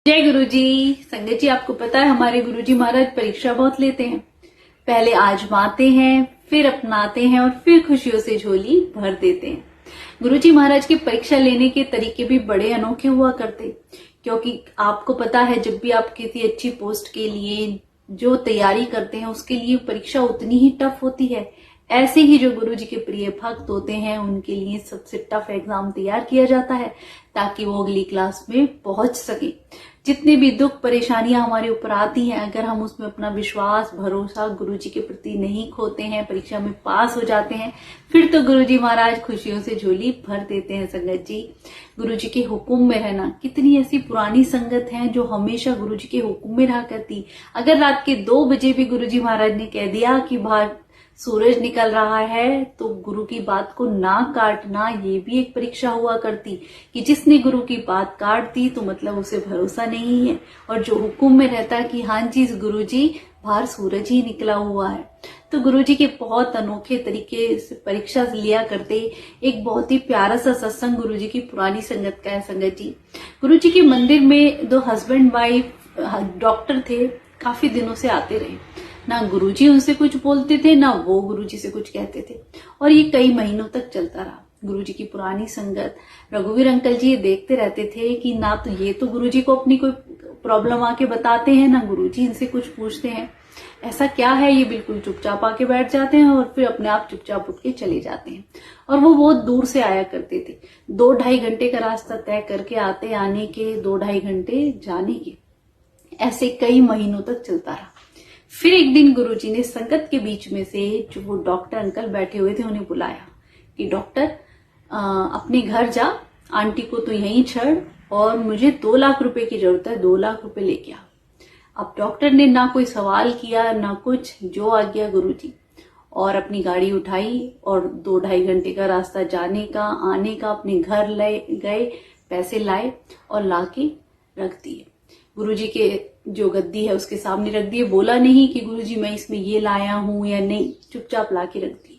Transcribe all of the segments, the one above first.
जय गुरुजी। संगत जी, आपको पता है हमारे गुरुजी महाराज परीक्षा बहुत लेते हैं। पहले आजमाते हैं, फिर अपनाते हैं और फिर खुशियों से झोली भर देते हैं। गुरुजी महाराज की परीक्षा लेने के तरीके भी बड़े अनोखे हुआ करते, क्योंकि आपको पता है जब भी आप किसी अच्छी पोस्ट के लिए जो तैयारी करते हैं उसके लिए परीक्षा उतनी ही टफ होती है। ऐसे ही जो गुरुजी के प्रिय भक्त होते हैं उनके लिए सबसे टफ एग्जाम तैयार किया जाता है ताकि वो अगली क्लास में पहुंच सके। जितने भी दुख परेशानियां हमारे ऊपर आती हैं, अगर हम उसमें अपना विश्वास भरोसा गुरुजी के प्रति नहीं खोते हैं, परीक्षा में पास हो जाते हैं, फिर तो गुरुजी महाराज खुशियों से झोली भर देते हैं। संगत जी, गुरुजी के हुक्म में रहना, कितनी ऐसी पुरानी संगत है जो हमेशा गुरुजी के हुक्म में रहा करती। अगर रात के 2 बजे भी गुरुजी महाराज ने कह दिया कि बाहर सूरज निकल रहा है तो गुरु की बात को ना काटना, ये भी एक परीक्षा हुआ करती कि जिसने गुरु की बात काट दी तो मतलब उसे भरोसा नहीं है, और जो हुक्म में रहता कि हाँ जी गुरु जी बाहर सूरज ही निकला हुआ है। तो गुरु जी के बहुत अनोखे तरीके से परीक्षा लिया करते। एक बहुत ही प्यारा सा सत्संग गुरु जी की पुरानी संगत का है। संगत जी, गुरु जी के मंदिर में 2 हस्बैंड वाइफ डॉक्टर थे, काफी दिनों से आते रहे। ना गुरुजी उनसे कुछ बोलते थे, ना वो गुरुजी से कुछ कहते थे, और ये कई महीनों तक चलता रहा। गुरुजी की पुरानी संगत रघुवीर अंकल जी ये देखते रहते थे कि ना तो ये तो गुरुजी को अपनी कोई प्रॉब्लम आके बताते हैं, ना गुरुजी इनसे कुछ पूछते हैं। ऐसा क्या है, ये बिल्कुल चुपचाप आके बैठ जाते हैं और फिर अपने आप चुपचाप उठ के चले जाते हैं। और वो बहुत दूर से आया करते थे, 2-2.5 घंटे का रास्ता तय करके आते, आने के 2-2.5 घंटे जाने के। ऐसे कई महीनों तक चलता रहा। फिर एक दिन गुरुजी ने संगत के बीच में से जो वो डॉक्टर अंकल बैठे हुए थे उन्हें बुलाया कि डॉक्टर अपने घर जा, आंटी को तो यहीं छोड़, और मुझे 2 लाख रुपए की जरूरत है, 2 लाख रुपए लेके आ। अब डॉक्टर ने ना कोई सवाल किया ना कुछ, जो आ गया गुरुजी, और अपनी गाड़ी उठाई और 2-2.5 घंटे का रास्ता जाने का आने का अपने घर ले गए, पैसे लाए और लाके रख दिए। गुरुजी के जो गद्दी है उसके सामने रख दिए। बोला नहीं कि गुरुजी मैं इसमें ये लाया हूं या नहीं, चुपचाप लाके रख दिए।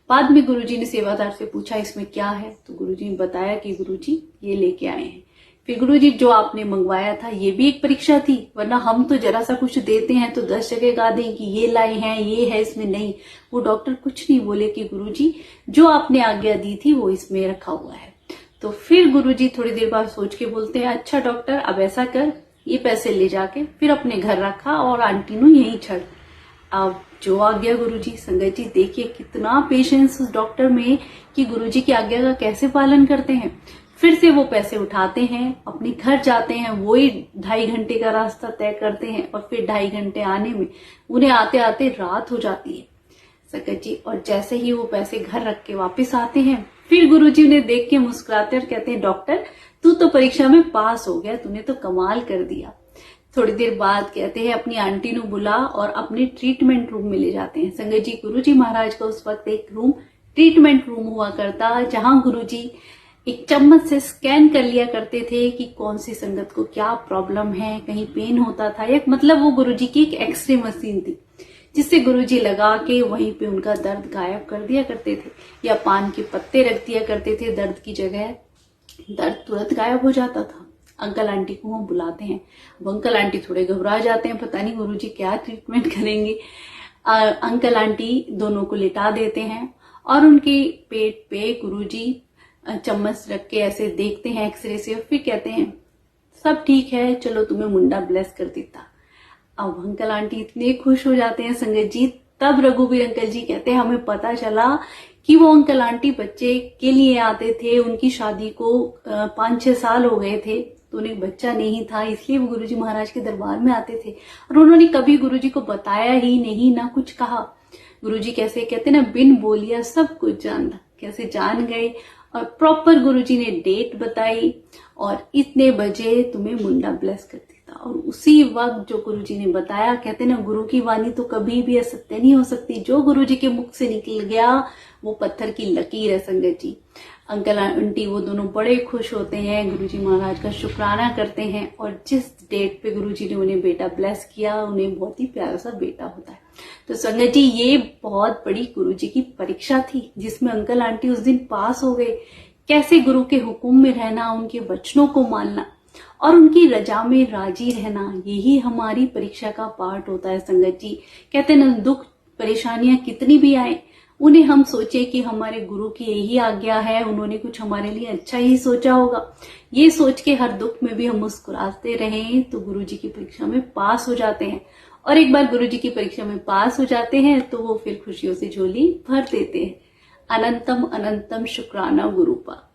बाद में गुरुजी ने सेवादार से पूछा इसमें क्या है, तो गुरुजी ने बताया कि गुरुजी ये लेके आए हैं। फिर गुरुजी जो आपने मंगवाया था ये भी एक परीक्षा थी, वरना हम तो जरा सा कुछ देते हैं तो 10 जगह गा दें कि ये लाए हैं, ये है इसमें, नहीं। वो डॉक्टर कुछ नहीं बोले कि गुरुजी जो आपने आज्ञा दी थी वो इसमें रखा हुआ है। तो फिर गुरुजी थोड़ी देर बाद सोच के बोलते हैं, अच्छा डॉक्टर अब ऐसा कर, ये पैसे ले जाके फिर अपने घर रखा और आंटी नु यहीं छड़। अब जो आ गया गुरुजी। संगत जी देखिए कितना पेशेंस उस डॉक्टर में कि गुरुजी की आज्ञा का कैसे पालन करते हैं। फिर से वो पैसे उठाते हैं, अपने घर जाते हैं, वही 2.5 घंटे का रास्ता तय करते हैं और फिर 2.5 घंटे आने में उन्हें आते आते रात हो जाती है। संगत जी, और जैसे ही वो पैसे घर रख के वापिस आते हैं, फिर गुरुजी उन्हें देख के मुस्कुराते और कहते हैं डॉक्टर तू तो परीक्षा में पास हो गया, तूने तो कमाल कर दिया। थोड़ी देर बाद कहते हैं अपनी आंटी नु बुला और अपने ट्रीटमेंट रूम में ले जाते हैं। संगत जी, गुरुजी महाराज का उस वक्त एक रूम ट्रीटमेंट रूम हुआ करता, जहां गुरुजी एक चम्मच से स्कैन कर लिया करते थे कि कौन सी संगत को क्या प्रॉब्लम है, कहीं पेन होता था, एक मतलब वो गुरुजी की एक एक्सरे मशीन थी जिससे गुरुजी लगा के वहीं पे उनका दर्द गायब कर दिया करते थे, या पान के पत्ते रख दिया करते थे दर्द की जगह, दर्द तुरंत गायब हो जाता था। अंकल आंटी को वो बुलाते हैं। अब अंकल आंटी थोड़े घबरा जाते हैं, पता नहीं गुरुजी क्या ट्रीटमेंट करेंगे। अंकल आंटी दोनों को लिटा देते हैं और उनके पेट पे गुरुजी चम्मच रख के ऐसे देखते हैं एक्सरे से, और फिर कहते हैं सब ठीक है, चलो तुम्हें मुंडा ब्लेस कर देता। अब अंकल आंटी इतने खुश हो जाते हैं संगत जी। तब रघुवीर अंकल जी कहते हैं हमें पता चला कि वो अंकल आंटी बच्चे के लिए आते थे, उनकी शादी को 5-6 साल हो गए थे तो उन्हें बच्चा नहीं था, इसलिए वो गुरुजी महाराज के दरबार में आते थे, और उन्होंने कभी गुरुजी को बताया ही नहीं, ना कुछ कहा। गुरुजी कैसे कहते ना, बिन बोलिया सब कुछ जानता, कैसे जान गए। और प्रॉपर गुरुजी ने डेट बताई और इतने बजे तुम्हें मुंडा ब्लेस कर देता। और उसी वक्त जो गुरुजी ने बताया, कहते ना गुरु की वाणी तो कभी भी असत्य नहीं हो सकती, जो गुरुजी के मुख से निकल गया वो पत्थर की लकीर है। संगत जी, अंकल आंटी वो दोनों बड़े खुश होते हैं, गुरुजी महाराज का शुक्राना करते हैं, और जिस डेट पे गुरुजी ने उन्हें बेटा ब्लेस किया उन्हें बहुत ही प्यारा सा बेटा होता है। तो संगत जी, ये बहुत बड़ी गुरुजी की परीक्षा थी जिसमें अंकल आंटी उस दिन पास हो गए। कैसे गुरु के हुक्म में रहना, उनके वचनों को मानना, और उनकी रजा में राजी रहना, यही हमारी परीक्षा का पार्ट होता है संगत जी। कहते हैं ना, दुख परेशानियां कितनी भी आए, उन्हें हम सोचे कि हमारे गुरु की यही आज्ञा है, उन्होंने कुछ हमारे लिए अच्छा ही सोचा होगा, ये सोच के हर दुख में भी हम मुस्कुराते रहें तो गुरु जी की परीक्षा में पास हो जाते हैं। और एक बार गुरु जी की परीक्षा में पास हो जाते हैं तो वो फिर खुशियों से झोली भर देते हैं। अनंतम अनंतम शुक्राना गुरुपा।